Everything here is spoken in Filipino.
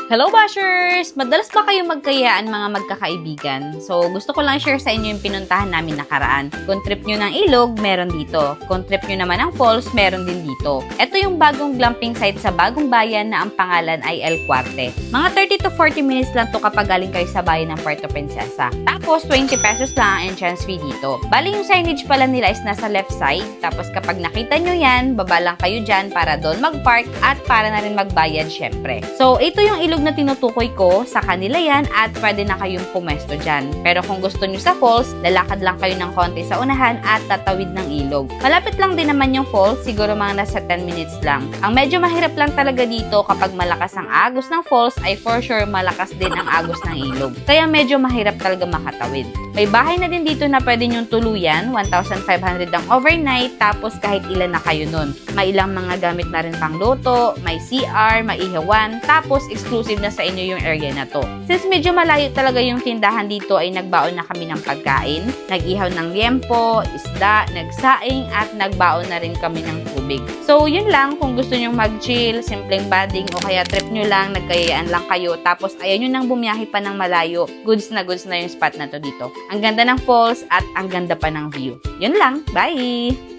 Hello bashers! Madalas ba kayo magkayaan mga magkakaibigan? So, gusto ko lang share sa inyo yung pinuntahan namin nakaraan. Kung trip nyo ng ilog, meron dito. Kung trip nyo naman ng falls, meron din dito. Ito yung bagong glamping site sa bagong bayan na ang pangalan ay El Cuarte. Mga 30 to 40 minutes lang to kapag galing kayo sa bayan ng Puerto Princesa. Tapos, 20 pesos lang ang entrance fee dito. Bali yung signage pala nila is nasa left side. Tapos, kapag nakita nyo yan, baba lang kayo dyan para doon mag-park at para na rin magbayad syempre. So, ito yung ilog na tinutukoy ko, sa kanila yan at pwede na kayong pumesto dyan. Pero kung gusto nyo sa falls, lalakad lang kayo ng konti sa unahan at tatawid ng ilog. Malapit lang din naman yung falls, siguro mga nasa 10 minutes lang. Ang medyo mahirap lang talaga dito kapag malakas ang agos ng falls ay for sure malakas din ang agos ng ilog. Kaya medyo mahirap talaga makatawid. May bahay na din dito na pwede nyong tuluyan, 1,500 ang overnight, tapos kahit ilan na kayo nun. May ilang mga gamit na rin pang luto, may CR, may ihawan, tapos exclusive na sa inyo yung area na to. Since medyo malayo talaga yung tindahan dito ay nagbaon na kami ng pagkain, nag-ihaw ng liempo, isda, nagsaing at nagbaon na rin kami ng tubig. So yun lang, kung gusto nyo mag-chill, simpleng bading o kaya trip nyo lang, nagkayaan lang kayo tapos ayaw nyo nang bumiyahe pa ng malayo, goods na yung spot na to dito. Ang ganda ng falls at ang ganda pa ng view. Yun lang, bye!